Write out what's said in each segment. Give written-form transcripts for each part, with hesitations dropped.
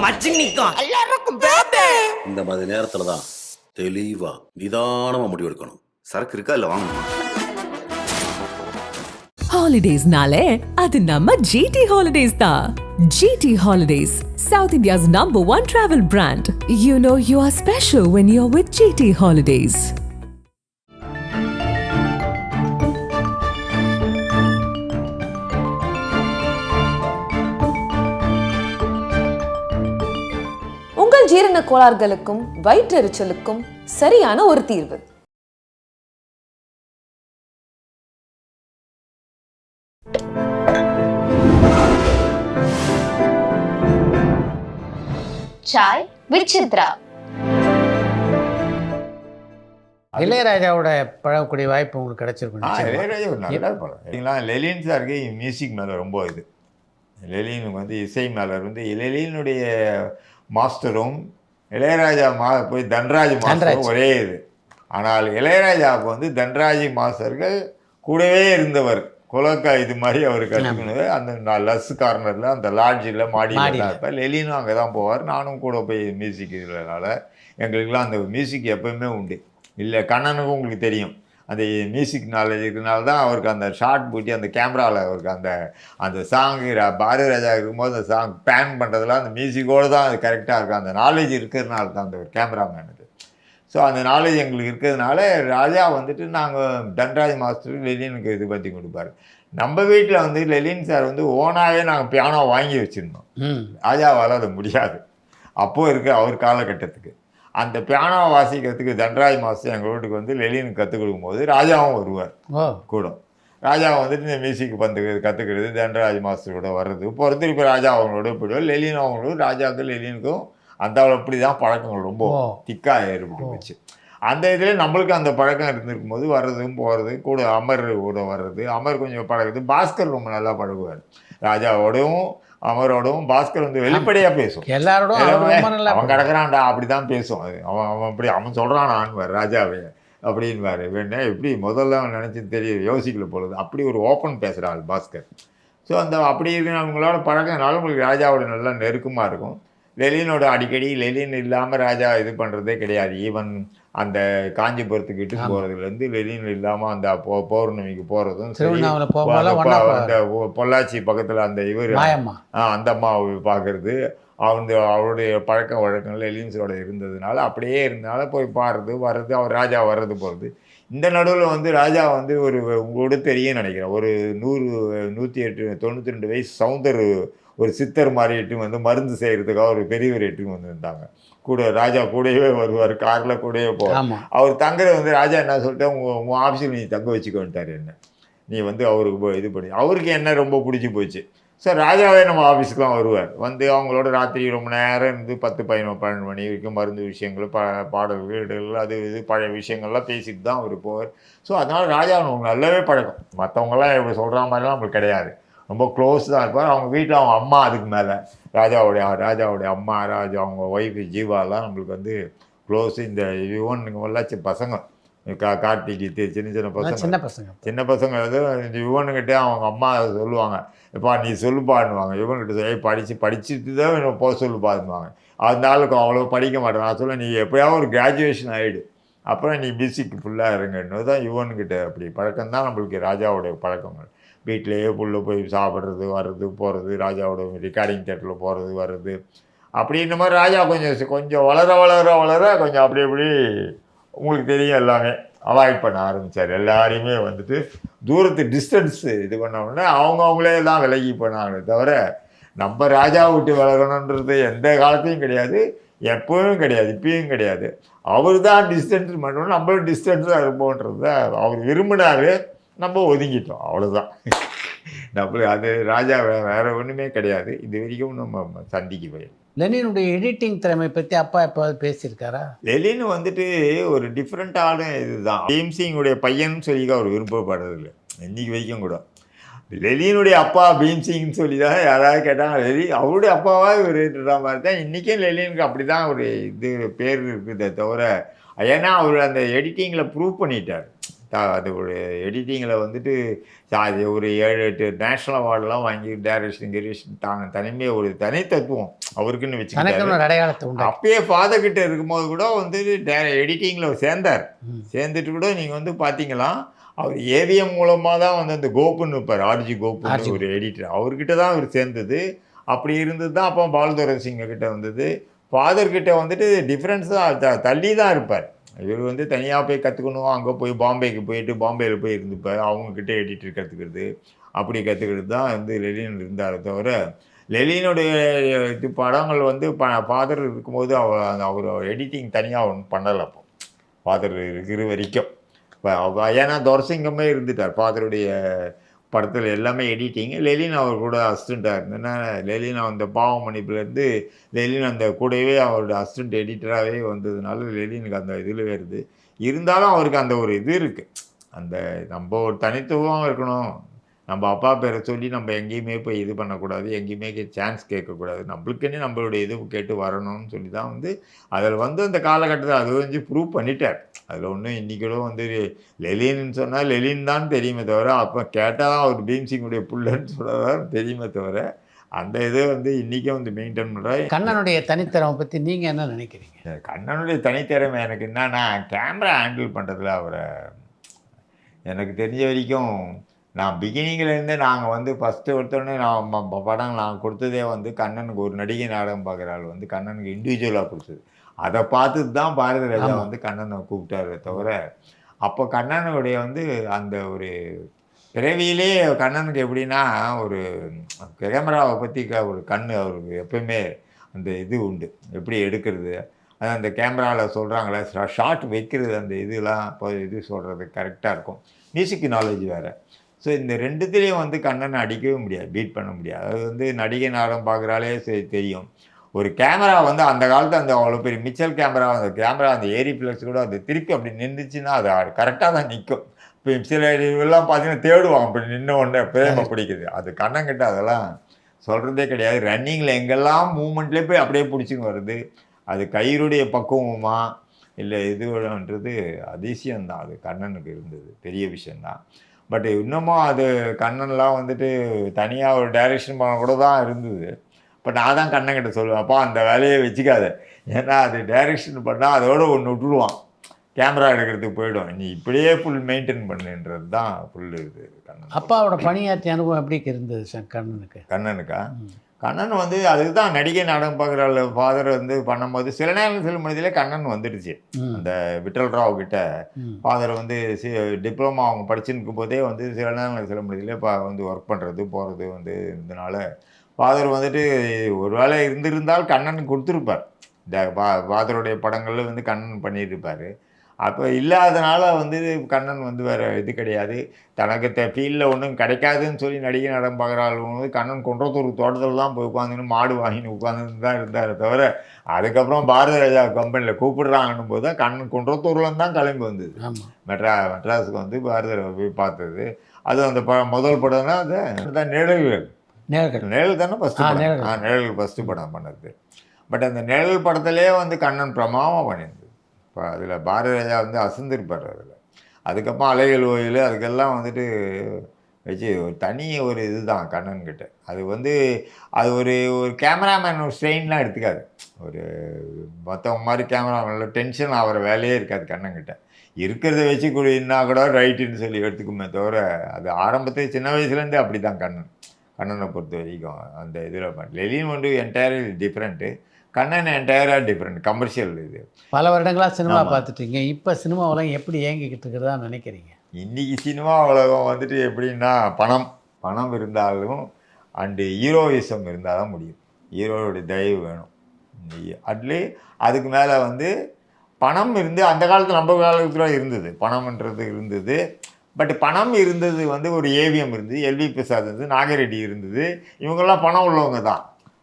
மச்சி நிக்கும் எல்லாருக்கும் பேபே. இந்த மாதிரி நேரத்துல தான் தெளிவா நிதானமா முடிவு எடுக்கணும். சரக்கு இருக்கா இல்ல வாங்கணுமா? Holidays-nale, adu namma GT Holidays da. GT Holidays, South India's #1 travel brand. You know you are special when you're with GT Holidays. உங்கள் ஜீரண கோளாறுகளுக்கும் வயிற்றெரிச்சலுக்கும் சரியான ஒரு தீர்வு. சாய் விசித்ரா. இளையராஜாவோட பழகக்கூடிய வாய்ப்பு உங்களுக்கு கிடைச்சிருக்கும். இளையராஜா ஒரு நல்ல படம். சரிங்களா, லெலின் சாருக்கு மியூசிக் மேலே ரொம்ப இது. லெலினுக்கு வந்து இசை மேலே இருந்து லெலினுடைய மாஸ்டரும் இளையராஜா போய் தன்ராஜ் மாஸ்டரும் ஒரே இது. ஆனால் இளையராஜாவுக்கு வந்து தன்ராஜ் மாஸ்டர்கள் கூடவே இருந்தவர். கொலக்கா இது மாதிரி அவர் கற்றுக்கணும். அந்த லஸ் கார்னரில் அந்த லாட்ஜில் மாடியில் தான் இருப்பார். லெலினும் அங்கே தான் போவார். நானும் கூட போய் மியூசிக் இல்லைனால எங்களுக்கெல்லாம் அந்த மியூசிக் எப்போயுமே உண்டு. இல்லை கண்ணனுக்கும் உங்களுக்கு தெரியும் அந்த மியூசிக் நாலேஜ் இருக்கிறனால தான் அவருக்கு அந்த ஷார்ட் பூட்டி அந்த கேமராவில் அவருக்கு அந்த சாங்கு பாரதி ராஜா இருக்கும்போது அந்த சாங் பேன் பண்ணுறதுலாம் அந்த மியூசிக்கோடு தான் அது கரெக்டாக இருக்கும். அந்த நாலேஜ் இருக்கிறதுனால தான் அந்த கேமராமேனுக்கு. ஸோ அந்த நாலேஜ் எங்களுக்கு இருக்கிறதுனால ராஜா வந்துட்டு நாங்கள் தன்ராஜ் மாஸ்டர் லெலினுக்கு இது பற்றி கொடுப்பாரு. நம்ம வீட்டில் வந்து லெலின் சார் வந்து ஓனாகவே நாங்கள் பியானோ வாங்கி வச்சுருந்தோம். ராஜாவால் அது முடியாது அப்போது இருக்க அவர் காலகட்டத்துக்கு. அந்த பியானோ வாசிக்கிறதுக்கு தன்ராஜ் மாஸ்டர் எங்கள் வீட்டுக்கு வந்து லெலினுக்கு கற்றுக் கொடுக்கும்போது ராஜாவும் வருவார் கூட. ராஜாவை வந்துட்டு இந்த மியூசிக் கற்றுக்கிறது தன்ராஜ் மாஸ்டர் கூட வர்றது போகிறது. திருப்பி ராஜா அவங்களோட போயிடுவார். லெலின் அவங்களோட ராஜாவுக்கும் லெலினுக்கும் அந்த அப்படி தான் பழக்கங்கள் ரொம்ப திக்காக ஏற்பட்டு போச்சு. அந்த இதில் நம்மளுக்கு அந்த பழக்கம் இருந்திருக்கும் போது வர்றதும் போகிறது கூட அமர் கூட வர்றது. அமர் கொஞ்சம் பழகுது. பாஸ்கர் ரொம்ப நல்லா பழகுவார். ராஜாவோடவும் அமரோடவும். பாஸ்கர் வந்து வெளிப்படையாக பேசும். எல்லாரோடும் அவன் கிடக்கிறான்டா அப்படி தான் பேசும். அது அவன் அப்படி அவன் சொல்கிறானான்வார் ராஜாவே அப்படின்வார். வேணா எப்படி முதல்ல அவன் நினச்சி தெரியும் யோசிக்கல பொழுது அப்படி ஒரு ஓப்பன் பேசுகிறாள் பாஸ்கர். ஸோ அந்த அப்படி இருக்கிறவங்களோட பழக்கனால உங்களுக்கு ராஜாவோட நல்லா நெருக்கமாக இருக்கும். லெலினோட அடிக்கடி லெலின் இல்லாமல் ராஜா இது பண்ணுறதே கிடையாது. ஈவன் அந்த காஞ்சிபுரத்துக்கு இட்டு போகிறதுலேருந்து லெலின் இல்லாமல் அந்த பௌர்ணமிக்கு போகிறதும் அந்த பொள்ளாச்சி பக்கத்தில் அந்த இவர் அந்த அம்மாவை பார்க்குறது அவருடைய பழக்க வழக்கங்கள் லெலின்ஸோட இருந்ததுனால அப்படியே இருந்தனால போய் பாடுறது வர்றது அவர் ராஜா வர்றது போகிறது. இந்த நடுவில் வந்து ராஜா வந்து உங்களோட தெரியும் நினைக்கிறேன் ஒரு 192 வயசு சவுந்தர் ஒரு சித்தர் மாதிரி எட்டு வந்து மருந்து செய்கிறதுக்காக ஒரு பெரியவர் எட்டுன்னு வந்துருந்தாங்க. கூட ராஜா கூடவே வருவார். காரில் கூடவே போவார். அவர் தங்குறது வந்து ராஜா என்ன சொல்லிட்டு உங்கள் ஆஃபீஸில் நீ தங்க வச்சுக்கோன்ட்டார். என்ன நீ வந்து அவருக்கு இது பண்ணி அவருக்கு என்ன ரொம்ப பிடிச்சி போச்சு. ஸோ ராஜாவே நம்ம ஆஃபீஸுக்குலாம் வருவார். வந்து அவங்களோட ராத்திரி ரொம்ப நேரம் இருந்து 10-12 மணி வரைக்கும் மருந்து விஷயங்கள் பாடல்கள் இடங்கள் அது இது பழைய விஷயங்கள்லாம் பேசிட்டு தான் அவர் போவார். ஸோ அதனால் ராஜா நமக்கு நல்லாவே பழக்கம். மற்றவங்களாம் இப்படி சொல்கிற மாதிரிலாம் நம்மளுக்கு கிடையாது. ரொம்ப க்ளோஸ் தான் இருப்பார். அவங்க வீட்டில் அவங்க அம்மா அதுக்கு மேலே ராஜாவுடைய அம்மா ராஜா அவங்க ஒய்ஃபு ஜீவாலாம் நம்மளுக்கு வந்து க்ளோஸு. இந்த யுவனுங்கெல்லாம் பசங்க கார்த்திகை சின்ன பசங்க இந்த யுவனுக்கிட்ட அவங்க அம்மா சொல்லுவாங்க எப்பா நீ சொல்லுப்பான்னுவாங்க. யுவன்கிட்ட படிச்சுட்டு தான் போக சொல்லுப்பாருவாங்க. அதனால அவ்வளோ படிக்க மாட்டேன். நான் சொல்ல நீ எப்போயாவது ஒரு கிராஜுவேஷன் ஆகிடு அப்புறம் நீ மியூசிக் ஃபுல்லாக இருங்கன்னு தான் யுவன்கிட்ட அப்படி பழக்கம் தான் நம்மளுக்கு ராஜாவுடைய பழக்கங்கள். வீட்டிலேயே புள்ள போய் சாப்பிட்றது வர்றது போகிறது. ராஜாவோட ரெக்கார்டிங் தேட்டரில் போகிறது வர்றது அப்படி இந்த மாதிரி ராஜா கொஞ்சம் வளர கொஞ்சம் அப்படி உங்களுக்கு தெரியும் எல்லாமே அவாய்ட் பண்ண ஆரம்பித்தார். எல்லாரையுமே வந்துட்டு தூரத்து டிஸ்டன்ஸு இது பண்ணோம்னா அவங்களே தான் விலகி பண்ணாங்களே தவிர நம்ம ராஜா விட்டு விலகணுன்றது எந்த காலத்தையும் கிடையாது, எப்பவும் கிடையாது, இப்பயும் கிடையாது. அவர் தான் டிஸ்டன்ஸ் பண்ணணும், நம்மளும் டிஸ்டன்ஸாக இருப்போன்றது அவர் விரும்பினாரு, நம்ம ஒதுங்கிட்டோம், அவ்வளோதான். நம்மளுக்கு அது ராஜா வேறு ஒன்றுமே கிடையாது. இது வரைக்கும் நம்ம சந்திக்கவே. லெனினுடைய எடிட்டிங் திறமை பற்றி அப்பா எப்போது பேசியிருக்காரா? லெனின் வந்துட்டு ஒரு டிஃப்ரெண்ட்டான இதுதான். பீம்சிங்குடைய பையன் சொல்லி அவர் விருப்பப்படுறதில்லை இன்றைக்கி வரைக்கும் கூட. லெலினுடைய அப்பா பீம்சிங்னு சொல்லி தான் யாராவது கேட்டாங்க. அவருடைய அப்பாவாக இவருன்ற மாதிரி தான் இன்றைக்கும் லெலினுக்கு அப்படி தான் ஒரு இது பேர் இருக்குதே தவிர, ஏன்னா அவர் அந்த எடிட்டிங்கில் ப்ரூவ் பண்ணிட்டார். அது ஒரு எடிட்டிங்கில் வந்துட்டு அது ஒரு 7-8 நேஷ்னல் அவார்டெலாம் வாங்கி டைரக்ஷன் தாங்க தனிமையாக ஒரு தனித்தத்துவம் அவருக்குன்னு வச்சுக்கிட்டாரு. ஒரு அடையாளத்தை உண்டு. அப்பயே ஃபாதர் கிட்ட இருக்கும்போது கூட வந்து எடிட்டிங்கில் சேர்ந்தார். சேர்ந்துட்டு கூட நீங்கள் வந்து பார்த்தீங்களா அவர் ஏவிஎம் மூலமாக தான் வந்து அந்த கோப்புன்னு இருப்பார், ஆர்ஜி கோப்புன்னு ஒரு எடிட்டர், அவர்கிட்ட தான் அவர் சேர்ந்தது. அப்படி இருந்தது தான் அப்போ பாலுதரன் சிங்க கிட்ட வந்தது. ஃபாதர் கிட்ட வந்துட்டு டிஃப்ரென்ஸாக தள்ளி தான் இருப்பார். இவர் வந்து தனியாக போய் கற்றுக்கணும், அங்கே போய் பாம்பேக்கு போயிட்டு பாம்பேயில் போய் இருந்துப்பார், அவங்கக்கிட்ட எடிட்டர் கற்றுக்கிறது, அப்படி கற்றுக்கிறது தான் வந்து லெலின் இருந்தார். தவிர லெலினுடைய இது படங்கள் வந்து ஃபாதர் இருக்கும்போது அவர் எடிட்டிங் தனியாக ஒன்றும் பண்ணலை. அப்போ ஃபாதர் இருக்கிற வரைக்கும் இப்போ ஏன்னா துரசிங்கமே இருந்துட்டார் ஃபாதருடைய படத்தில் எல்லாமே எடிட்டிங். லெலின் அவர் கூட அசிஸ்டண்ட்டாக இருந்தேன்னா லெலின் அந்த பாவம் மன்னிப்புலேருந்து லெலின் அந்த கூடவே அவரோட அசிஸ்டண்ட் எடிட்டராகவே வந்ததுனால லெலினுக்கு அந்த இதில் வருது. இருந்தாலும் அவருக்கு அந்த ஒரு இது இருக்குது, அந்த நம்ம ஒரு தனித்துவம் இருக்கணும், நம்ம அப்பா பேரை சொல்லி நம்ம எங்கேயுமே போய் இது பண்ணக்கூடாது, எங்கேயுமே சான்ஸ் கேட்கக்கூடாது, நம்மளுக்குன்னு நம்மளுடைய இது கேட்டு வரணும்னு சொல்லி தான் வந்து அதில் வந்து அந்த காலகட்டத்தில் அது வந்து ப்ரூவ் பண்ணிட்டார். அதில் ஒன்றும் இன்றைக்கூட வந்து லெலின்னு சொன்னால் லெலின் தான் தெரியுமே தவிர, அப்போ கேட்டால் தான் அவர் பீம்சிங்குடைய புள்ளன்னு சொல்லதான் தெரியுமே தவிர, அந்த இதை வந்து இன்றைக்கும் வந்து மெயின்டைன் பண்ணுறாரு. கண்ணனுடைய தனித்திறமை பற்றி நீங்கள் என்ன நினைக்கிறீங்க? கண்ணனுடைய தனித்திறமை எனக்கு என்னன்னா, கேமரா ஹேண்டில் பண்ணுறதுல அவரை எனக்கு தெரிஞ்ச வரைக்கும் நான் பிகினிங்லேருந்தே நாங்கள் வந்து ஃபஸ்ட்டு ஒருத்தோடனே நான் படம் நான் கொடுத்ததே வந்து கண்ணனுக்கு ஒரு நடிகை நாடகம் பார்க்குற ஆள் வந்து கண்ணனுக்கு இண்டிவிஜுவலாக கொடுத்தது. அதை பார்த்துட்டு தான் பாரதி ராஜா வந்து கண்ணனை கூப்பிட்டாரு தவிர, அப்போ கண்ணனுடைய வந்து அந்த ஒரு பிறவியிலே கண்ணனுக்கு எப்படின்னா ஒரு கேமராவை பற்றி ஒரு கண் அவருக்கு எப்பயுமே அந்த இது உண்டு, எப்படி எடுக்கிறது, அது அந்த கேமராவில் சொல்கிறாங்களே ஷார்ட் வைக்கிறது, அந்த இதெல்லாம் இப்போ இது சொல்கிறது கரெக்டாக இருக்கும். மியூசிக் நாலேஜ் வேறு. ஸோ இந்த ரெண்டுத்துலேயும் வந்து கண்ணனை அடிக்கவே முடியாது, பீட் பண்ண முடியாது. அது வந்து நடிகை நாடகம் பார்க்குறாலே தெரியும். ஒரு கேமரா வந்து அந்த காலத்தில் அந்த அவ்வளோ பெரிய மிச்சல் கேமரா, அந்த கேமரா அந்த ஏரி ஃப்ளெக்ஸ் கூட அது திருப்பி அப்படி நின்றுச்சுன்னா அது கரெக்டாக தான் நிற்கும். இப்போ சில இதெல்லாம் பார்த்தீங்கன்னா தேடுவாங்க, அப்படி நின்ன உடனே பிரேம பிடிக்குது. அது கண்ணங்கிட்ட அதெல்லாம் சொல்கிறதே கிடையாது. ரன்னிங்கில் எங்கெல்லாம் மூமெண்ட்லேயே போய் அப்படியே பிடிச்சின்னு வருது. அது கயிறுடைய பக்குவமா இல்லை இதுன்றது அதிசயம்தான். அது கண்ணனுக்கு இருந்தது பெரிய விஷயந்தான். பட் இன்னமும் அது கண்ணன்லாம் வந்துட்டு தனியாக ஒரு டைரக்ஷன் பண்ண கூட தான் இருந்தது. பட் நான் தான் கண்ணன்கிட்ட சொல்லுவேன், அப்பா அந்த வேலையை வச்சுக்காத, ஏன்னா அது டைரக்ஷன் பண்ணால் அதோட ஒன்று விட்டுருவான், கேமரா எடுக்கிறதுக்கு போயிடும், நீ இப்படியே ஃபுல் மெயின்டைன் பண்ணுன்றது தான் ஃபுல் இது கண்ணன். அப்பாவோட பணியாற்றிய அனுபவம் எப்படி இருந்தது கண்ணனுக்கா? கண்ணன் வந்து அதுக்கு தான் நடிகை நாடகம் பார்க்குற ஃபாதர் வந்து பண்ணும்போது சில நேரம் சில மனிதிலே கண்ணன் வந்துடுச்சு. அந்த விட்டல் ராவ் கிட்ட ஃபாதர் வந்து டிப்ளமா அவங்க படிச்சுருக்கும் போதே வந்து சில நேரம் சில மனிதிலே வந்து ஒர்க் பண்ணுறது போகிறது வந்து இருந்தனால ஃபாதர் வந்துட்டு ஒரு வேளை இருந்திருந்தால் கண்ணன் கொடுத்துருப்பார். இந்த ஃபாதருடைய படங்களில் வந்து கண்ணன் பண்ணியிருப்பார். அப்போ இல்லாதனால வந்து கண்ணன் வந்து வேறு இது கிடையாது, தனக்கு ஃபீல்டில் ஒன்றும் கிடைக்காதுன்னு சொல்லி நடிகை நாடகம் பார்க்குறாங்க. கண்ணன் குன்றத்தூர் தோட்டத்தில் தான் போய் உட்காந்துன்னு மாடு வாங்கின்னு உட்காந்துன்னு தான் இருந்தார் தவிர, அதுக்கப்புறம் பாரதி ராஜா கம்பெனியில் கூப்பிடுறாங்கன்னும் போது தான் கண்ணன் குன்றத்தூர்லேருந்து தான் கிளம்பி வந்தது. மெட்ராஸுக்கு வந்து பாரதி ராஜா போய் பார்த்தது. அது அந்த முதல் படம்னா அது நிழல்கள் தானே ஃபஸ்ட்டு படம். நிழல்கள் ஃபஸ்ட்டு படம் பண்ணது. பட் அந்த நிழல் படத்துலேயே வந்து கண்ணன் பிரமாதமாக பண்ணியிருந்தது. இப்போ அதில் பாரதி ராஜா வந்து அசந்திருப்பார் அதில். அதுக்கப்புறம் அலைகள் ஓயில் அதுக்கெல்லாம் வந்துட்டு வச்சு ஒரு தனி ஒரு இது தான் கண்ணன்கிட்ட. அது வந்து அது ஒரு கேமராமேன் ஒரு ஸ்ட்ரெயின்லாம் எடுத்துக்காது, ஒரு மற்றவங்க மாதிரி கேமராமேனில் டென்ஷன் ஆகிற வேலையே இருக்காது கண்ணன்கிட்ட. இருக்கிறத வச்சு கூடனா கூட ரைட்டுன்னு சொல்லி எடுத்துக்குமே தவிர, அது ஆரம்பத்தில் சின்ன வயசுலேருந்தே அப்படி தான் கண்ணனை பொறுத்த வரைக்கும். அந்த இதில் லெலின் வந்து என்டையர் டிஃப்ரெண்ட்டு, கண்ணன் என்டையராக டிஃப்ரெண்ட் கமர்ஷியல். இது பல வருடங்களாக சினிமா பார்த்துட்டீங்க, இப்போ சினிமா உலகம் எப்படி இயங்கிக்கிட்டு இருக்கிறதா நினைக்கிறீங்க? இன்றைக்கி சினிமா உலகம் வந்துட்டு எப்படின்னா பணம் இருந்தாலும் அண்டு ஹீரோயிசம் இருந்தால் தான் முடியும். ஹீரோவுடைய தயவு வேணும். அதுக்கு மேலே வந்து பணம் இருந்து அந்த காலத்தில் நம்ம காலத்தில் இருந்தது, பணம்ன்றது இருந்தது. பட் பணம் இருந்தது வந்து ஒரு ஏவிஎம் இருந்தது, எல்வி பிரசாத் இருந்தது, நாகரெட்டி இருந்தது, இவங்கெல்லாம் பணம் உள்ளவங்க தான்.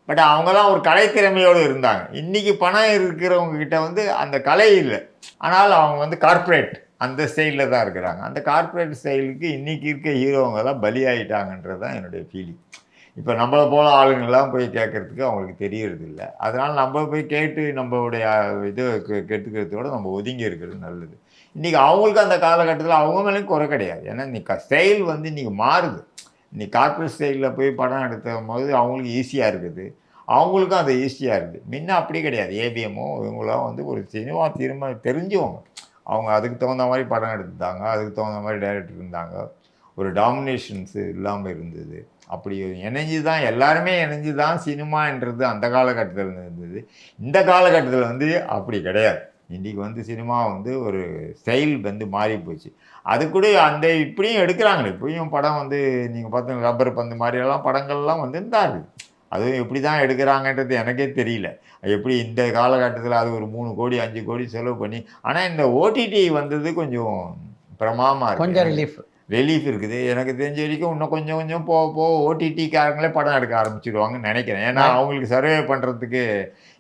பட் அவங்கெல்லாம் ஒரு கலைத்திறமையோடு இருந்தாங்க. இன்றைக்கி பணம் இருக்கிறவங்க கிட்ட வந்து அந்த கலை இல்லை, ஆனால் அவங்க வந்து கார்ப்பரேட் அந்த ஸ்டைலில் தான் இருக்கிறாங்க. அந்த கார்ப்பரேட் ஸ்டைலுக்கு இன்றைக்கி இருக்க ஹீரோவங்கெல்லாம் பலியாகிட்டாங்கன்றது தான் என்னுடைய ஃபீலிங். இப்போ நம்மளை போல ஆளுங்கள்லாம் போய் கேட்கறதுக்கு அவங்களுக்கு தெரியறது இல்லை. அதனால் நம்ம போய் கேட்டு நம்மளுடைய இதை கெட்டுக்கிறதோட நம்ம ஒதுங்கி இருக்கிறது நல்லது. இன்றைக்கி அவங்களுக்கு அந்த காலகட்டத்தில் அவங்க மேலேயும் குறை கிடையாது. ஏன்னா இன்னைக்கு ஸ்டைல் வந்து இன்றைக்கி மாறுது. இன்னைக்கு கார்ப்பரேட் ஸ்டைலில் போய் படம் எடுத்தும் போது அவங்களுக்கு ஈஸியாக இருக்குது, அவங்களுக்கும் அது ஈஸியாக இருக்குது. முன்ன அப்படி கிடையாது. ஏபிஎம்மோ இவங்களாம் வந்து ஒரு சினிமா தெரிஞ்சவங்க. அவங்க அதுக்கு தகுந்த மாதிரி படம் எடுத்துட்டாங்க, அதுக்கு தகுந்த மாதிரி டைரக்டர் இருந்தாங்க, ஒரு டாமினேஷன்ஸு இல்லாமல் இருந்தது. அப்படி இணைஞ்சு தான் எல்லாருமே இணைஞ்சு தான் சினிமான்றது அந்த காலகட்டத்தில் இருந்தது. இந்த காலகட்டத்தில் வந்து அப்படி கிடையாது. இன்றைக்கி வந்து சினிமா வந்து ஒரு ஸ்டைல் வந்து மாறி போச்சு. அது கூட அந்த இப்படியும் எடுக்கிறாங்களே, இப்படியும் படம் வந்து நீங்கள் பார்த்தீங்க ரப்பர் பந்து மாதிரியெல்லாம் படங்கள்லாம் வந்து தான் இருக்குது. அதுவும் எப்படி தான் எடுக்கிறாங்கன்றது எனக்கே தெரியல. எப்படி இந்த காலகட்டத்தில் அது ஒரு 3 கோடி 5 கோடி செலவு பண்ணி, ஆனால் இந்த ஓடிடி வந்தது கொஞ்சம் பிரமாதமாக இருக்குது. கொஞ்சம் ரிலீஃப் இருக்குது. எனக்கு தெரிஞ்ச வரைக்கும் இன்னும் கொஞ்சம் கொஞ்சம் போக போக ஓடிடிக்காரங்களே படம் எடுக்க ஆரம்பிச்சிடுவாங்கன்னு நினைக்கிறேன். ஏன்னா அவங்களுக்கு சர்வே பண்ணுறதுக்கு,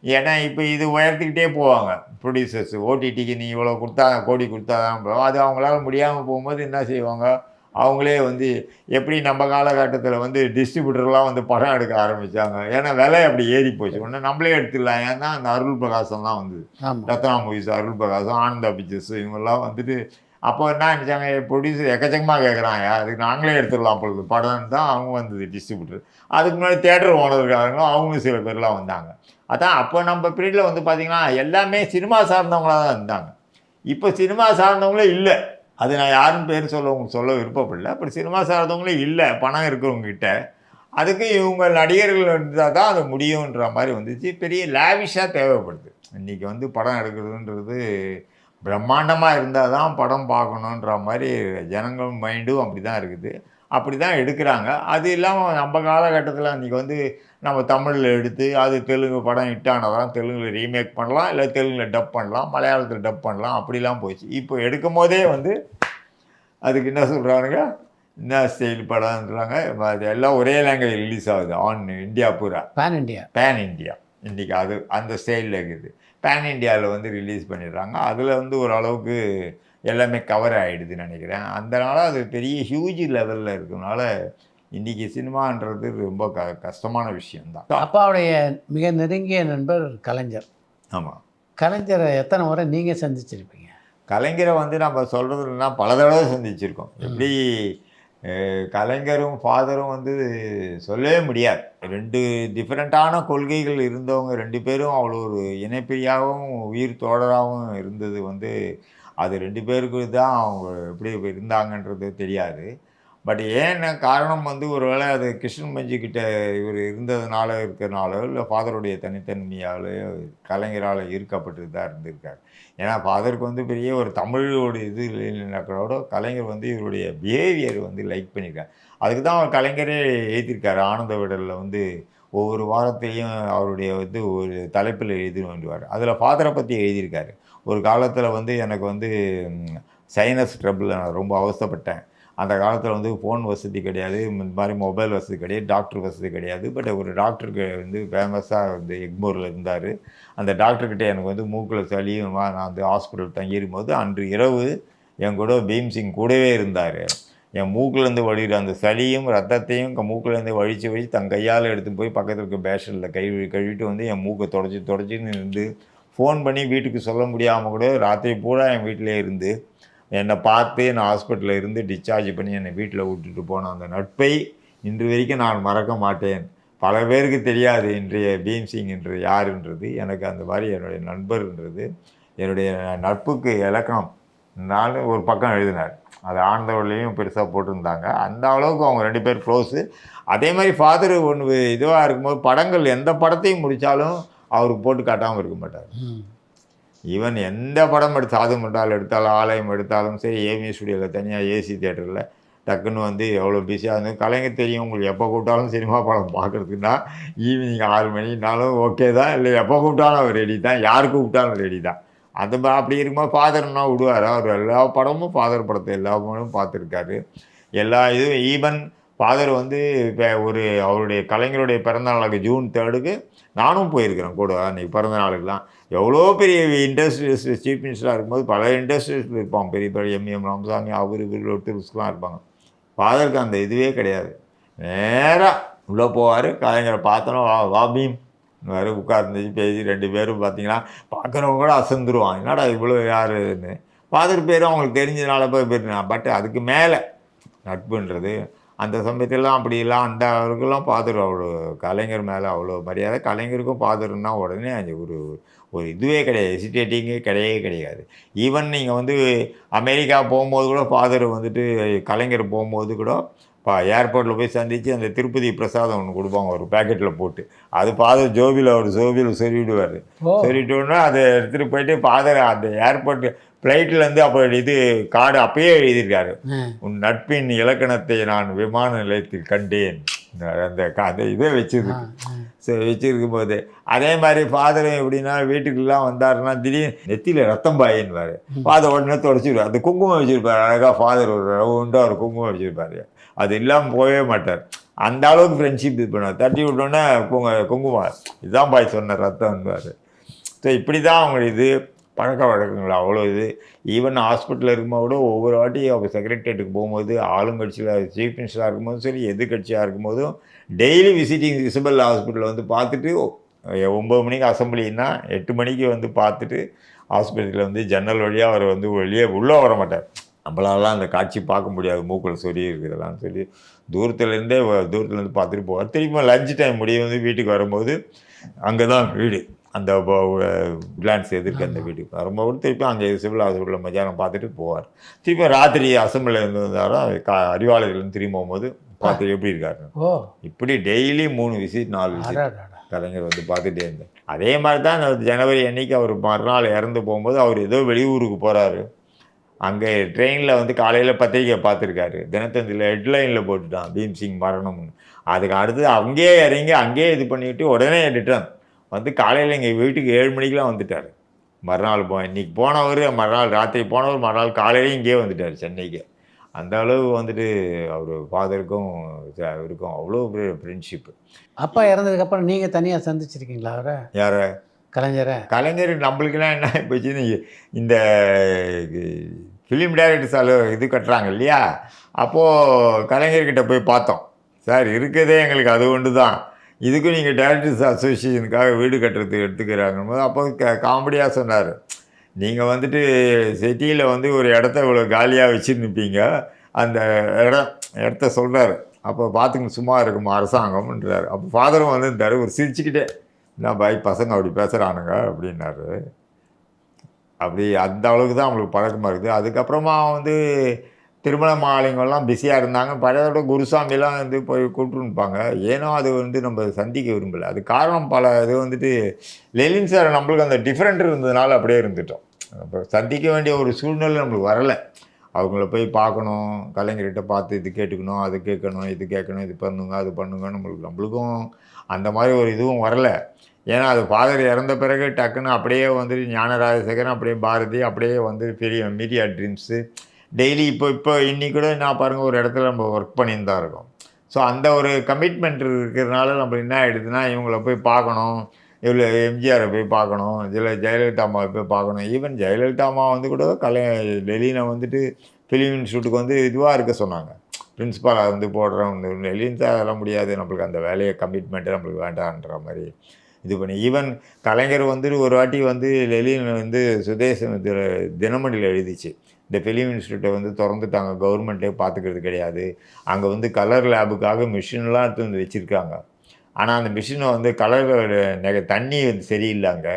ஏன்னா இப்போ இது உயர்த்திக்கிட்டே போவாங்க ப்ரொடியூசர்ஸ். ஓடிடிக்கு நீ இவ்வளோ கொடுத்தா கோடி கொடுத்தா தான், அது அவங்களால முடியாமல் போகும்போது என்ன செய்வாங்க, அவங்களே வந்து எப்படி நம்ம காலகட்டத்தில் வந்து டிஸ்ட்ரிபியூட்டர்லாம் வந்து படம் எடுக்க ஆரம்பித்தாங்க. ஏன்னா விலை அப்படி ஏறி போச்சு. ஒன்று நம்மளே எடுத்துடலாம். ஏன்னா அந்த அருள் பிரகாசம் தான் வந்தது, ரத்னா மூவிஸ், அருள் பிரகாசம், ஆனந்தா பிக்சர்ஸ், இவங்கெல்லாம் வந்துட்டு அப்போ என்ன நினச்சாங்க, ப்ரொடியூசர் எக்கச்சக்கமாக கேட்குறாங்க, அதுக்கு நாங்களே எடுத்துடலாம் பொழுது படம் தான் அவங்க வந்தது டிஸ்ட்ரிபியூட்டர். அதுக்கு முன்னாடி தேட்டர் ஓனருக்காரங்களும் அவங்களும் சில பேர்லாம் வந்தாங்க. அதான் அப்போ நம்ம பீரியடில் வந்து பார்த்திங்கன்னா எல்லாமே சினிமா சார்ந்தவங்களாக தான் இருந்தாங்க. இப்போ சினிமா சார்ந்தவங்களே இல்லை. அது நான் யாரும் பேர் சொல்ல விருப்பப்படல. அப்படி சினிமா சார்ந்தவங்களே இல்லை பணம் இருக்கிறவங்ககிட்ட. அதுக்கு இவங்க நடிகர்கள் இருந்தால் தான் அது முடியுன்ற மாதிரி வந்துச்சு. பெரிய லேவிஷாக தேவைப்படுது. இன்றைக்கி வந்து படம் எடுக்கிறதுன்றது பிரம்மாண்டமாக இருந்தால் தான் படம் பார்க்கணுன்ற மாதிரி ஜனங்கள் மைண்டும் அப்படி தான் இருக்குது. அப்படி தான் எடுக்கிறாங்க. அது இல்லாமல் நம்ம காலகட்டத்தில் இன்றைக்கி வந்து நம்ம தமிழில் எடுத்து அது தெலுங்கு படம் ஹிட்டானதான் தெலுங்கில் ரீமேக் பண்ணலாம், இல்லை தெலுங்கில் டப் பண்ணலாம், மலையாளத்தில் டப் பண்ணலாம், அப்படிலாம் போயிடுச்சு. இப்போ எடுக்கும் போதே வந்து அதுக்கு என்ன சொல்கிறானுங்க, என்ன ஸ்டைல் படம்ன்றாங்க. அது எல்லாம் ஒரே லாங்குவேஜ் ரிலீஸ் ஆகுது ஆன் இந்தியா பூரா. பேன் இண்டியா இன்றைக்கி அது அந்த ஸ்டைலில் இருக்குது. பேன் இண்டியாவில் வந்து ரிலீஸ் பண்ணிடுறாங்க. அதில் வந்து ஓரளவுக்கு எல்லாமே கவர் ஆகிடுதுன்னு நினைக்கிறேன். அதனால் அது பெரிய ஹியூஜ் லெவலில் இருக்கிறதுனால இன்றைக்கி சினிமான்றது ரொம்ப கஷ்டமான விஷயந்தான். அப்பாவுடைய மிக நெருங்கிய நண்பர் கலைஞர். ஆமாம். கலைஞரை எத்தனை முறை நீங்கள் சந்திச்சிருப்பீங்க? கலைஞரை வந்து நம்ம சொல்கிறதுனா பல தடவை சந்திச்சிருக்கோம். எப்படி கலைஞரும் ஃபாதரும் வந்து சொல்லவே முடியாது. 2 டிஃப்ரெண்ட்டான கொள்கைகள் இருந்தவங்க 2 பேரும் அவ்வளோ ஒரு இணைப்பிரியாகவும் உயிர் தோழராகவும் இருந்தது வந்து அது 2 பேருக்கு தான் அவங்க எப்படி இருந்தாங்கன்றது தெரியாது. பட் ஏன்னு காரணம் வந்து ஒரு வேளை அது கிருஷ்ணன் மஞ்சிக்கிட்ட இவர் இருந்ததுனால இருக்கிறனால, இல்லை ஃபாதருடைய தனித்தன்மையாலேயோ கலைஞரால் ஈர்க்கப்பட்டு தான் இருந்திருக்கார். ஏன்னா ஃபாதருக்கு வந்து பெரிய ஒரு தமிழோட இது இல்லைனாக்களோட கலைஞர் வந்து இவருடைய பிஹேவியர் வந்து லைக் பண்ணியிருக்கார். அதுக்கு தான் அவர் கலைஞரே எழுதியிருக்கார். ஆனந்த விடலில் வந்து ஒவ்வொரு வாரத்தையும் அவருடைய வந்து ஒரு தலைப்பில் எழுதி வேண்டுவார். அதில் ஃபாதரை பற்றி எழுதியிருக்காரு. ஒரு காலத்தில் வந்து எனக்கு வந்து சைனஸ் ட்ரபிள், நான் ரொம்ப அவஸ்தைப்பட்டேன். அந்த காலத்தில் வந்து ஃபோன் வசதி கிடையாது, இந்த மாதிரி மொபைல் வசதி கிடையாது, டாக்டர் வசதி கிடையாது. பட் ஒரு டாக்டருக்கு வந்து ஃபேமஸாக வந்து எக்மோரில் இருந்தார். அந்த டாக்டர்கிட்ட எனக்கு வந்து மூக்கில் சளியும் நான் வந்து ஹாஸ்பிட்டல் தங்கியிருக்கும்போது அன்று இரவு என் கூட பீம்சிங் கூடவே இருந்தார். என் மூக்கிலேருந்து வழிகிற அந்த சளியும் ரத்தத்தையும் மூக்கிலேருந்து வழித்து தன் கையால் எடுத்து போய் பக்கத்தில் இருக்க பேஷனில் கழுவிட்டு வந்து என் மூக்கை தொடச்சின்னு இருந்து ஃபோன் பண்ணி வீட்டுக்கு சொல்ல முடியாமல் கூட ராத்திரி பூரா என் வீட்டிலே இருந்து என்னை பார்த்து என்னை ஹாஸ்பிட்டலில் இருந்து டிஸ்சார்ஜ் பண்ணி என்னை வீட்டில் விட்டுட்டு போன அந்த நட்பை இன்று வரைக்கும் நான் மறக்க மாட்டேன். பல பேருக்கு தெரியாது இன்றைய பீம்சிங் என்று யாருன்றது. எனக்கு அந்த மாதிரி என்னுடைய நண்பர்ன்றது என்னுடைய நட்புக்கு இலக்கணம் நான் ஒரு பக்கம் எழுதினார். அது ஆனந்தவள்ளையும் பெருசாக போட்டிருந்தாங்க. அந்த அளவுக்கு அவங்க 2 பேர் க்ளோஸு. அதே மாதிரி ஃபாதர் ஒன்று இதுவாக இருக்கும்போது படங்கள் எந்த படத்தையும் முடித்தாலும் அவருக்கு போட்டு காட்டாமல் இருக்க மாட்டார். ஈவன் எந்த படம் சாது மண்டால் எடுத்தாலும் ஆலயம் எடுத்தாலும் சரி, ஏமி ஸ்டுடியோவில் தனியாக ஏசி தேட்டரில் டக்குன்னு வந்து எவ்வளோ பிஸியாக இருந்து கலைஞர் தெரியும். உங்களுக்கு எப்போ கூப்பிட்டாலும் சினிமா படம் பார்க்குறதுக்குன்னா ஈவினிங் 6 மணினாலும் ஓகே தான், இல்லை எப்போ கூப்பிட்டாலும் அவர் ரெடி தான், யார் கூப்பிட்டாலும் ரெடி தான். அந்த அப்படி இருக்கும்போது ஃபாதர்னா விடுவார். அவர் எல்லா படமும் ஃபாதர் படத்தை எல்லா படமும் பார்த்துருக்காரு. எல்லா இதுவும் ஈவன் ஃபாதர் வந்து இப்போ அவருடைய கலைஞருடைய பிறந்தநாளுக்கு ஜூன் 3 நானும் போயிருக்கிறேன் கூட. அன்றைக்கி பிறந்த நாளுக்கெலாம் எவ்வளோ பெரிய இண்டஸ்ட்ரியல்ஸ் சீஃப் மினிஸ்டராக இருக்கும்போது பல இண்டஸ்ட்ரியல்ஸ் இருப்பாங்க. பெரிய பெரிய எம்எம் ராமசாமி அவர் ஒருத்தருஸ்லாம் இருப்பாங்க. ஃபாதருக்கு அந்த இதுவே கிடையாது. நேராக உள்ளே போவார். கலைஞரை பார்த்தோன்னா வா பீம் வேறு உட்கார்ந்துச்சு பேசி 2 பேரும் பார்த்தீங்கன்னா பார்க்குறவங்க கூட அசந்துருவான். என்னடா இவ்வளோ யாருன்னு. ஃபாதர் பேரும் அவங்களுக்கு தெரிஞ்சதுனால போயிருந்தான். பட் அதுக்கு மேலே நட்புன்றது அந்த சமயத்திலலாம் அப்படிலாம் அந்த அவருக்கெல்லாம் ஃபாதர் அவ்வளோ கலைஞர் மேலே அவ்வளோ மரியாதை. கலைஞருக்கும் ஃபாதர்னா உடனே அது ஒரு ஒரு இதுவே கிடையாது, ஹெசிடேட்டிங்கே கிடையவே கிடையாது. ஈவன் நீங்கள் வந்து அமெரிக்கா போகும்போது கூட ஃபாதர் வந்துட்டு கலைஞர் போகும்போது கூட ஏர்போர்ட்டில் போய் சந்தித்து அந்த திருப்பதி பிரசாதம் ஒன்று கொடுப்பாங்க ஒரு பேக்கெட்டில் போட்டு. அது ஃபாதர் ஜோபியில் சொல்லிவிடுவார். சொல்லிட்டோன்னா அதை எடுத்துகிட்டு போயிட்டு ஃபாதர் அந்த ஏர்போர்ட்டு ஃப்ளைட்லேருந்து அப்போ இது கார்டு அப்பயே எழுதியிருக்காரு. உன் நட்பின் இலக்கணத்தை நான் விமான நிலையத்தில் கண்டேன். அந்த இதை வச்சுருக்கும் போது அதே மாதிரி ஃபாதரும் எப்படின்னா வீட்டுக்குலாம் வந்தாருன்னா திடீர்னு நெத்தியில் ரத்தம் பாயின்வார். ஃபாதர் உடனே தொடச்சிடுவார். அந்த குங்குமம் வச்சுருப்பார். அழகாக ஃபாதர் ஒரு ரவுண்டாக ஒரு குங்குமம் வச்சுருப்பார். அது இல்லாமல் போகவே மாட்டார். அந்த அளவுக்கு ஃப்ரெண்ட்ஷிப் இது பண்ணுவார். தட்டி விட்டோன்னே குங்குமம் இதுதான் பாய் சொன்ன ரத்தம்வார். ஸோ இப்படி தான் அவங்க இது பழக்க வழக்கங்கள் அவ்வளோ இது. ஈவன் ஹாஸ்பிட்டலில் இருக்கும்போது கூட ஒவ்வொரு வாட்டி அவங்க செக்ரட்டரியேட்டுக்கு போகும்போது ஆளுங்கட்சியில் சீஃப் மினிஸ்டராக இருக்கும்போதும் சரி எதிர்கட்சியாக இருக்கும்போதும் டெய்லி விசிட்டிங் இசபெல்லா ஹாஸ்பிட்டலில் வந்து பார்த்துட்டு 9 மணிக்கு அசம்பிளின்னா 8 மணிக்கு வந்து பார்த்துட்டு ஹாஸ்பிட்டலில் வந்து ஜன்னல் வழியாக அவர் வந்து வெளியே உள்ளே வர மாட்டார். நம்மளாலாம் அந்த காட்சி பார்க்க முடியாது, மூக்கில் சொறி இருக்குதெல்லாம் சொல்லி தூரத்துலேருந்து பார்த்துட்டு போவார். திரும்ப லஞ்ச் டைம் முடிய வந்து வீட்டுக்கு வரும்போது அங்கே தான் வீடு, அந்த கிளான்ஸ் எதிர்க்க அந்த வீட்டுக்கு வரும்போது திருப்பி அங்கே சிவில் ஹாஸ்பிட்டலில் மத்தியானம் பார்த்துட்டு போவார். திருப்பி ராத்திரி அசம்பிளில் இருந்து வந்தாலும் அறிவாலயத்துலேருந்து திரும்பி போகும்போது பார்த்து எப்படி இருக்காரு. இப்படி டெய்லி 3 விசிட் 4 விசிட் கலைஞர் வந்து பார்த்துட்டே இருந்தார். அதே மாதிரி தான் அந்த ஜனவரி அன்னைக்கு அவர் மறுநாள் இறந்து போகும்போது அவர் ஏதோ வெளியூருக்கு போகிறாரு. அங்கே ட்ரெயினில் வந்து காலையில் பத்திரிக்கை பார்த்துருக்காரு. தினத்தந்தியில் ஹெட்லைனில் போட்டுட்டான் பீம்சிங் மரணம்னு. அதுக்கு அடுத்து அங்கேயே இறங்கி அங்கேயே இது பண்ணிவிட்டு உடனே ரிட்டர்ன் வந்து காலையில் எங்கள் வீட்டுக்கு 7 மணிக்கெலாம் வந்துட்டார். மறுநாள் இன்றைக்கி போனவர் மறுநாள் ராத்திரி போனவர் மறுநாள் காலையிலேயும் இங்கேயே வந்துட்டார் சென்னைக்கு. அந்த அளவு வந்துட்டு அவர் ஃபாதருக்கும் இவருக்கும் அவ்வளோ ஃப்ரெண்ட்ஷிப்பு. அப்பா இறந்ததுக்கப்புறம் நீங்கள் தனியாக சந்திச்சிருக்கீங்களா அவரை? யாரை? கலைஞர் நம்மளுக்கெல்லாம் என்ன போச்சுன்னு இந்த ஃபிலிம் டைரக்டர்ஸ் இது கட்டுறாங்க இல்லையா, அப்போது கலைஞர்கிட்ட போய் பார்த்தோம். சார் இருக்கிறதே எங்களுக்கு அது ஒன்று தான், இதுக்கும் நீங்கள் டைரக்டர்ஸ் அசோசியேஷனுக்காக வீடு கட்டுறதுக்கு எடுத்துக்கிறாங்க போது அப்போ காமெடியாக சொன்னார், நீங்கள் வந்துட்டு சிட்டியில் வந்து ஒரு இடத்த இவ்வளோ காலியாக வச்சுருப்பீங்க, அந்த இடத்த சொல்கிறார். அப்போ பார்த்துங்க சும்மா இருக்குமா அரசாங்கம்ன்றார். அப்போ ஃபாதரும் வந்து இருந்தார், ஒரு சிரிச்சுக்கிட்டே என்ன பாய் பசங்க அப்படி பேசுகிறானுங்க அப்படின்னாரு. அப்படி அந்த அளவுக்கு தான் அவங்களுக்கு பழக்கமாக இருக்குது. அதுக்கப்புறமா வந்து திருமண மாலைங்கள்லாம் பிஸியாக இருந்தாங்க. பழையோட குருசாமிலாம் வந்து போய் கூப்பிட்டுருப்பாங்க. ஏன்னா அது வந்து நம்ம சந்திக்க விரும்பலை. அது காரணம் பல இது வந்துட்டு லெலின் சார் நம்மளுக்கு அந்த டிஃப்ரெண்ட் இருந்ததுனால அப்படியே இருந்துட்டோம். இப்போ சந்திக்க வேண்டிய ஒரு சூழ்நிலை நம்மளுக்கு வரலை. அவங்கள போய் பார்க்கணும், கலைஞர்கிட்ட பார்த்து இது கேட்டுக்கணும், அது கேட்கணும், இது கேட்கணும், இது பண்ணுங்க அது பண்ணுங்க, நம்மளுக்கும் அந்த மாதிரி ஒரு இதுவும் வரலை. ஏன்னா அது ஃபாதர் இறந்த பிறகு டக்குன்னு அப்படியே வந்துட்டு ஞானராஜசேகரன் அப்படியே பாரதி அப்படியே வந்து பெரிய மீடியா ட்ரீம்ஸு டெய்லி இப்போ இன்றைக்கி கூட நான் பாருங்கள் ஒரு இடத்துல நம்ம ஒர்க் பண்ணின்னு தான் இருக்கோம். ஸோ அந்த ஒரு கமிட்மெண்ட் இருக்கிறதுனால நம்ம என்ன ஆகிடுதுன்னா இவங்கள போய் பார்க்கணும், இவ்வளோ எம்ஜிஆரை போய் பார்க்கணும், இதில் ஜெயலலிதா அம்மாவை போய் பார்க்கணும். ஈவன் ஜெயலலிதா அம்மா வந்து கூட டெல்லியில் வந்துட்டு ஃபிலிம் இன்ஸ்டியூட்டுக்கு வந்து இதுவாக இருக்க சொன்னாங்க, பிரின்ஸிபாலாக வந்து போடுறோம். லெலின் தான் அதெல்லாம் முடியாது, நம்மளுக்கு அந்த வேலையை கமிட்மெண்ட்டு நம்மளுக்கு வேண்டான்ற மாதிரி இது பண்ணி. ஈவன் கலைஞர் வந்துட்டு ஒரு வாட்டி வந்து லெலின் வந்து சுதேசம் தினமணியில் எழுதிச்சு, இந்த ஃபிலிம் இன்ஸ்டியூட்டை வந்து திறந்துட்டாங்க, கவர்மெண்ட்டே பார்த்துக்கிறது கிடையாது, அங்கே வந்து கலர் லேபுக்காக மிஷின்லாம் எடுத்து வந்து வச்சுருக்காங்க. ஆனால் அந்த மிஷினை வந்து கலர் தண்ணி வந்து சரியில்லைங்க,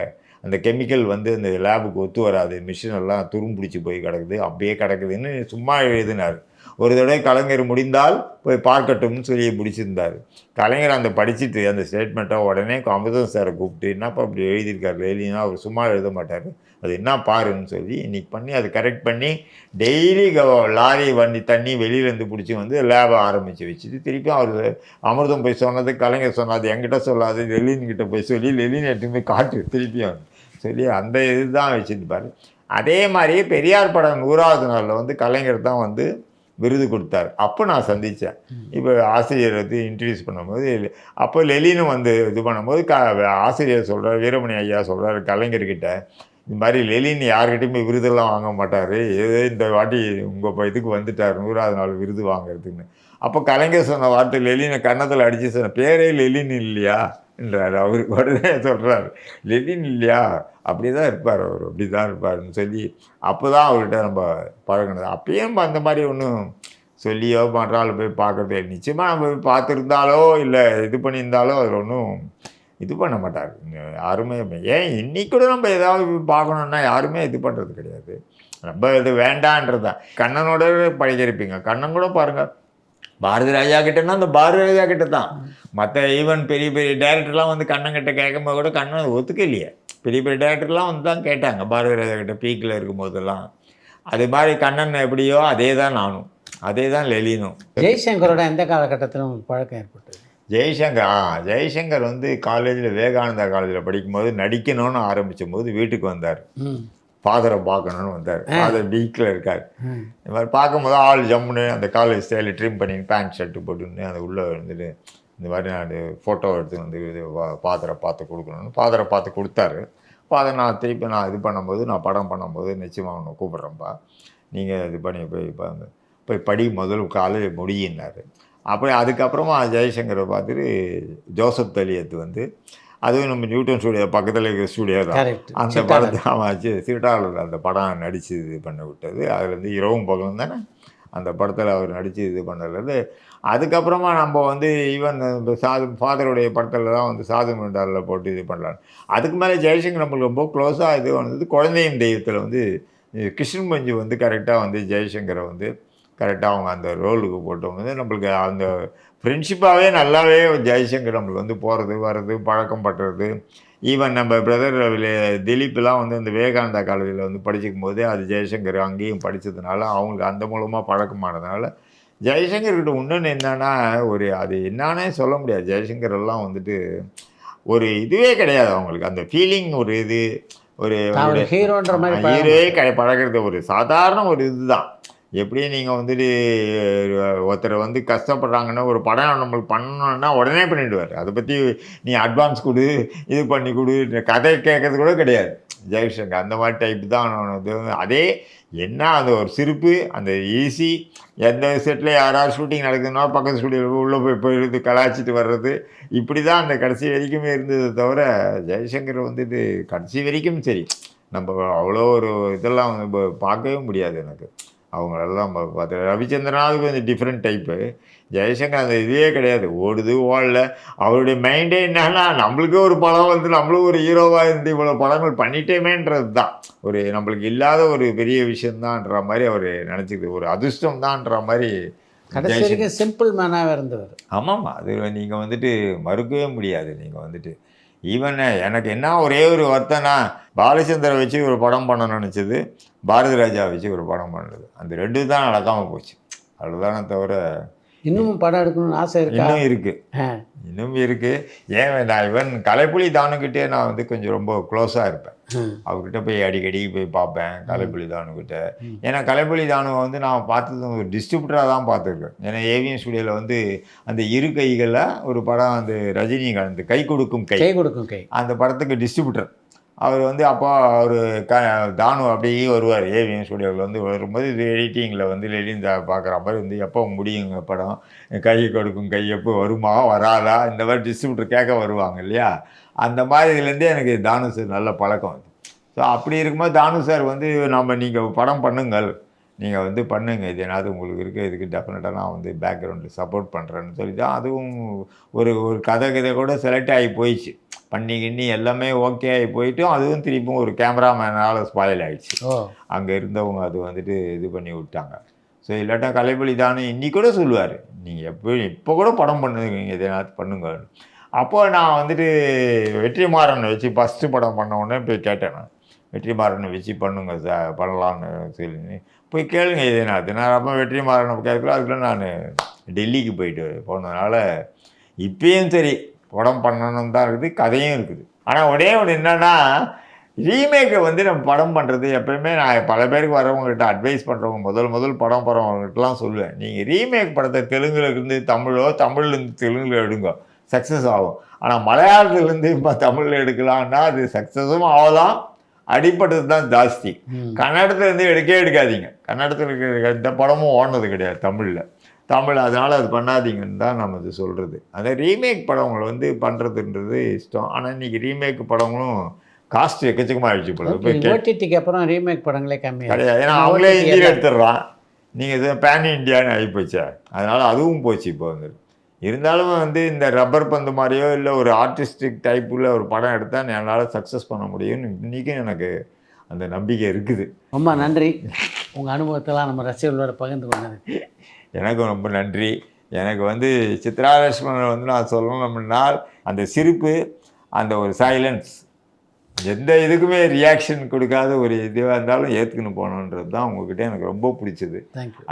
அந்த கெமிக்கல் வந்து அந்த லேபுக்கு ஒத்து வராது, மிஷினெல்லாம் துரும்பிடிச்சி போய் கிடக்குது, அப்படியே கிடக்குதுன்னு சும்மா எழுதினார். ஒரு தடவை கலைஞர் முடிந்தால் போய் பார்க்கட்டும்னு சொல்லி பிடிச்சிருந்தார். கலைஞர் அந்த படிச்சுட்டு அந்த ஸ்டேட்மெண்ட்டை உடனே அமுதன் சாரை கூப்பிட்டு என்னப்பா அப்படி எழுதியிருக்காரு லெலினா, அவர் சும்மா எழுத மாட்டார், அது என்ன பாருன்னு சொல்லி இன்றைக்கி பண்ணி அதை கரெக்ட் பண்ணி டெய்லி லாரி வண்டி தண்ணி வெளியிலேருந்து பிடிச்சி வந்து லேபை ஆரம்பித்து வச்சுட்டு திருப்பி அவர் அமிர்தம் போய் சொன்னது கலைஞர் சொன்னாது என்கிட்ட சொல்லாது லெலின்கிட்ட போய் சொல்லி லெலின் எடுத்துமே காட்டு திருப்பியும் சொல்லி அந்த இது தான் வச்சுருப்பார். அதே மாதிரியே பெரியார் படம் 100வது நாளில் வந்து கலைஞர் தான் வந்து விருது கொடுத்தார். அப்போ நான் சந்தித்தேன். இப்போ ஆசிரியர் வந்து இன்ட்ரடியூஸ் பண்ணும்போது அப்போ லெலினும் வந்து இது பண்ணும்போது ஆசிரியர் சொல்கிறார், வீரமணி ஐயா சொல்கிறார் கலைஞர்கிட்ட, இந்த மாதிரி லெலின் யார்கிட்டையுமே விருதெல்லாம் வாங்க மாட்டார், ஏதோ இந்த வாட்டி உங்கள் இதுக்கு வந்துட்டார் 100வது நாள் விருது வாங்கிறதுக்குன்னு. அப்போ கலைஞர் சொன்ன வார்த்தை லெலினை கன்னத்தில் அடித்து சொன்ன பேரே லெலின் இல்லையா என்றார். அவருக்கு உடனே சொல்கிறார், லெலின் இல்லையா, அப்படி தான் இருப்பார் அவர், அப்படி தான் இருப்பார்னு சொல்லி அப்போ தான் அவர்கிட்ட நம்ம பழகினது. அப்பயும் அந்த மாதிரி ஒன்றும் சொல்லியோ மற்றால் போய் பார்க்குறது நிச்சயமாக நம்ம போய் பார்த்துருந்தாலோ இல்லை இது பண்ணியிருந்தாலோ அதில் ஒன்றும் இது பண்ண மாட்டார் யாருமே. ஏன் இன்னைக்கு கூட நம்ம ஏதாவது பார்க்கணுன்னா யாருமே இது பண்ணுறது கிடையாது. ரொம்ப இது வேண்டான்றது தான். கண்ணனோட பழகிருப்பீங்க. கண்ணன் கூட பாருங்கள், பாரதி ராஜா கிட்டேன்னா அந்த பாரதி ராஜா கிட்ட தான். மற்ற ஈவன் பெரிய பெரிய டேரக்டர்லாம் வந்து கண்ணன் கிட்ட கேட்கும்போது கூட கண்ணன் ஒத்துக்கலையே. பெரிய பெரிய டேரக்டர்லாம் வந்து தான் கேட்டாங்க பாரதி ராஜா கிட்ட பீக்கில் இருக்கும்போதெல்லாம். அது மாதிரி கண்ணன் எப்படியோ அதே தான் நானும், அதே தான் லெலினும். ஜெய்சங்கரோட எந்த காலகட்டத்திலும் பழக்கம் ஏற்பட்டது? ஜெய்சங்கர் வந்து காலேஜில் விவேகானந்தா காலேஜில் படிக்கும்போது நடிக்கணும்னு ஆரம்பித்த போது வீட்டுக்கு வந்தார். ஃபாதரை பார்க்கணுன்னு வந்தார். ஃபாதர் பீக்கில் இருக்கார். இந்த மாதிரி பார்க்கும்போது ஆள் ஜம்முன்னு அந்த காலேஜ் ஸ்டைலில் ட்ரிம் பண்ணி பேண்ட் ஷர்ட்டு போட்டுன்னு அந்த உள்ளே வந்துட்டு இந்த மாதிரி நான் ஃபோட்டோ எடுத்து வந்து ஃபாதரை பார்த்து கொடுக்கணும்னு ஃபாதரை பார்த்து கொடுத்தாரு. ஃபாதர் நான் திருப்பி நான் இது பண்ணும்போது நான் படம் பண்ணும்போது நிச்சயமாக அவனை கூப்பிட்றேன்ப்பா, நீங்கள் இது பண்ணி போய் படி முதல் காலேஜ் முடியினார். அப்படி அதுக்கப்புறமா ஜெய்சங்கரை பார்த்துட்டு ஜோசப் தலியத்து வந்து, அதுவும் நம்ம நியூட்டன் ஸ்டூடியோ பக்கத்தில் இருக்கிற ஸ்டூடியோ தான், அந்த படத்தை ஆமாச்சு சிட்டாளர் அந்த படம் நடித்து இது பண்ண விட்டது. அதுலேருந்து இரவும் பகலும் தானே அந்த படத்தில் அவர் நடித்து இது பண்ணதுலேருந்து அதுக்கப்புறமா நம்ம வந்து ஈவன் ஃபாதருடைய படத்தில் தான் வந்து சாது மிண்டாரில் போட்டு இது பண்ணலாம். அதுக்கு மேலே ஜெய்சங்கர் நம்மளுக்கு ரொம்ப க்ளோஸாக இது வந்தது குழந்தையின் தெய்வத்தில் வந்து கிருஷ்ணன் மஞ்சு வந்து கரெக்டாக வந்து ஜெய்சங்கரை வந்து கரெக்டாக அவங்க அந்த ரோலுக்கு போட்டவங்க வந்து நம்மளுக்கு அந்த ஃப்ரெண்ட்ஷிப்பாகவே நல்லாவே ஜெய்சங்கர் நம்மளுக்கு வந்து போகிறது வர்றது பழக்கம் பட்டுறது. ஈவன் நம்ம பிரதர் திலீப்லாம் வந்து இந்த விவேகானந்தா காலேஜில் வந்து படிச்சிக்கும் போதே அது ஜெய்சங்கர் அங்கேயும் படித்ததுனால அவங்களுக்கு அந்த மூலமாக பழக்கமானதுனால ஜெய்சங்கர்கிட்ட இன்னொன்று என்னன்னா ஒரு அது என்னானே சொல்ல முடியாது. ஜெய்சங்கர் எல்லாம் வந்துட்டு ஒரு இதுவே கிடையாது அவங்களுக்கு, அந்த ஃபீலிங் ஒரு இது ஒரு ஹீரோன்ற மாதிரி ஹீரோவே பழகிறது ஒரு சாதாரண ஒரு இதுதான். எப்படி நீங்கள் வந்துட்டு ஒருத்தரை வந்து கஷ்டப்படுறாங்கன்னா ஒரு படம் நம்மளுக்கு பண்ணணுன்னா உடனே பண்ணிவிடுவார். அதை பற்றி நீ அட்வான்ஸ் கொடு இது பண்ணி கொடு கதை கேட்கறது கூட கிடையாது ஜெய்சங்கர். அந்த மாதிரி டைப் தான். அதே என்ன அந்த ஒரு சிரிப்பு, அந்த ஈஸி, எந்த செட்டில் யாராவது ஷூட்டிங் நடக்குதுன்னா பக்கத்து ஸ்டூடியோவில் உள்ளே போயிடுறது கலாய்ச்சிட்டு வர்றது, இப்படி தான் அந்த கடைசி வரைக்குமே இருந்ததை தவிர ஜெய்சங்கர் வந்துட்டு கடைசி வரைக்கும் சரி நம்ம அவ்வளோ ஒரு இதெல்லாம் வந்து பார்க்கவே முடியாது எனக்கு. அவங்களெல்லாம் பார்த்து ரவிச்சந்திரனாவது கொஞ்சம் டிஃப்ரெண்ட் டைப்பு. ஜெய்சங்கர் அந்த இதுவே கிடையாது, ஓடுது ஓடல. அவருடைய மைண்டே என்னன்னா நம்மளுக்கே ஒரு படம் வந்து நம்மளும் ஒரு ஹீரோவாக இருந்து இவ்வளோ படங்கள் பண்ணிட்டேமேன்றது தான் ஒரு நம்மளுக்கு இல்லாத ஒரு பெரிய விஷயந்தான்ற மாதிரி அவர் நினச்சிக்கிது, ஒரு அதிர்ஷ்டம் தான்ற மாதிரி. கடைசி வரைக்கும் சிம்பிள் மேனாகவே இருந்தவர். ஆமாம்மா, அது நீங்கள் வந்துட்டு மறுக்கவே முடியாது. நீங்கள் வந்துட்டு ஈவன் எனக்கு என்ன ஒரே ஒரு வருத்தம்னா பாலச்சந்தரை வச்சு ஒரு படம் பண்ண நினச்சது, பாரதி ராஜா வச்சு ஒரு படம் பண்ணுறது, அந்த ரெண்டு தான் நடக்காமல் போச்சு. அவ்வளோதானே தவிர இன்னும் படம் எடுக்கணும்னு ஆசை இருக்கு. இன்னும் இருக்குது. ஏன் நான் ஈவன் கலைப்புலி தானுக்கிட்டே நான் வந்து கொஞ்சம் ரொம்ப க்ளோஸாக இருப்பேன். அவர்கிட்ட போய் அடிக்கடி போய் பார்ப்பேன் கலைப்புலி தானுக்கிட்ட. ஏன்னா கலைப்புலி தானுவை வந்து நான் பார்த்தது ஒரு டிஸ்ட்ரிபியூட்டராக தான் பார்த்துருக்கேன். ஏன்னா ஏவிஎம் ஸ்டுடியோவில் வந்து அந்த இரு கைகளில் ஒரு படம் அந்த ரஜினிகாந்த் கை கொடுக்கும் கை அந்த படத்துக்கு டிஸ்ட்ரிபியூட்டர் அவர் வந்து அப்போ அவர் தானு அப்படியே வருவார் ஏவிஎம் ஸ்டுடியோவில் வந்து வரும்போது இது எடிட்டிங்கில் வந்து லெலின் பார்க்குற மாதிரி வந்து எப்போ முடியுங்க படம், கை கொடுக்கும் கை எப்போ வருமா வராதா இந்த மாதிரி டிஸ்ட்ரிபியூட்டர் கேட்க வருவாங்க இல்லையா. அந்த மாதிரி இதுலேருந்தே எனக்கு தானு சார் நல்ல பழக்கம் வந்து. ஸோ அப்படி இருக்கும்போது தானு சார் வந்து நீங்கள் படம் பண்ணுங்கள், நீங்கள் வந்து பண்ணுங்கள், இது ஏன்னாவது உங்களுக்கு இருக்குது, இதுக்கு டெஃபினட்டாக நான் வந்து பேக்ரவுண்டில் சப்போர்ட் பண்ணுறேன்னு சொல்லி தான் அதுவும் ஒரு கதை கூட செலக்ட் ஆகி போயிடுச்சு. பண்ணி எல்லாமே ஓகே ஆகி போயிட்டும் அதுவும் திருப்பியும் ஒரு கேமராமேனால் ஸ்பாயில் ஆகிடுச்சு. அங்கே இருந்தவங்க அது வந்துட்டு இது பண்ணி விட்டாங்க. ஸோ இல்லாட்டா கலைப்புலி தானே இன்னி கூட சொல்லுவார், நீங்கள் இப்போ கூட படம் பண்ணுங்க எதனாவது பண்ணுங்க. அப்போ நான் வந்துட்டு வெற்றிமாறனை வச்சு ஃபஸ்ட்டு படம் பண்ண உடனே போய் கேட்டேன், நான் வெற்றிமாறனை வச்சு பண்ணுங்க சார் பண்ணலான்னு சொல்லி போய் கேளுங்க எதனாவது. நான் அப்போ வெற்றிமாறனை கேட்கல, அதுக்குள்ள நான் டெல்லிக்கு போயிட்டு போனதுனால இப்பயும் சரி படம் பண்ணணும் தான் இருக்குது, கதையும் இருக்குது. ஆனால் ஒரே ஒன்று என்னென்னா ரீமேக்கை வந்து நம்ம படம் பண்ணுறது எப்போயுமே நான் பல பேருக்கு வரவங்ககிட்ட அட்வைஸ் பண்ணுறவங்க முதல் படம் போகிறவங்ககிட்டலாம் சொல்லுவேன், நீங்கள் ரீமேக் படத்தை தெலுங்குலேருந்து தமிழ்லேருந்து தெலுங்கில் எடுங்க, சக்ஸஸ் ஆகும். ஆனால் மலையாளத்துலேருந்து இப்போ தமிழில் எடுக்கலான்னா அது சக்ஸஸும் ஆகலாம், அடிப்பட்டது தான் ஜாஸ்தி. கன்னடத்துலேருந்து எடுக்காதீங்க. கன்னடத்தில் இருக்கிற எந்த படமும் ஓடினது கிடையாது தமிழில். தமிழ், அதனால் அது பண்ணாதீங்கன்னு தான் நம்ம இது சொல்கிறது. அந்த ரீமேக் படங்களை வந்து பண்ணுறதுன்றது இஷ்டம். ஆனால் இன்றைக்கி ரீமேக் படங்களும் காஸ்ட் எக்கச்சக்கமாக ஆகிடுச்சு போல. இப்போ ஓடிடிக்கு அப்புறம் ரீமேக் படங்களே கம்மியாக கிடையாது. ஏன்னா அவங்களே ஹிந்தியில் எடுத்துடுறான். நீங்கள் இது பேன் இண்டியான்னு ஆகிப்போச்சா, அதனால் அதுவும் போச்சு இப்போ வந்து. இருந்தாலும் வந்து இந்த ரப்பர் பந்து மாதிரியோ இல்லை ஒரு ஆர்டிஸ்டிக் டைப்புள்ள ஒரு படம் எடுத்தால் என்னால் சக்ஸஸ் பண்ண முடியும்னு இன்றைக்கும் எனக்கு அந்த நம்பிக்கை இருக்குது. ரொம்ப நன்றி, உங்கள் அனுபவத்தெல்லாம் நம்ம ரசிகர்களோட பகிர்ந்து கொண்டது. எனக்கும் ரொம்ப நன்றி. எனக்கு வந்து சித்ரா லட்சுமணன் வந்து நான் சொல்லணும்னா அந்த சிரிப்பு, அந்த ஒரு சைலன்ஸ், எந்த இதுக்குமே ரியாக்ஷன் கொடுக்காத ஒரு இதுவாக இருந்தாலும் ஏற்றுக்கணும் போகணுன்றது தான் உங்ககிட்ட எனக்கு ரொம்ப பிடிச்சது.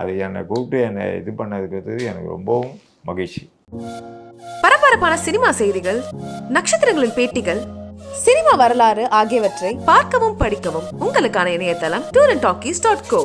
அது என்னை கூப்பிட்டு என்னை இது பண்ணதுக்கு எனக்கு ரொம்பவும் மகிழ்ச்சி. பரபரப்பான சினிமா செய்திகள், நட்சத்திரங்களின் பேட்டிகள், சினிமா வரலாறு ஆகியவற்றை பார்க்கவும் படிக்கவும் உங்களுக்கான இணையதளம் tourantalkies.co.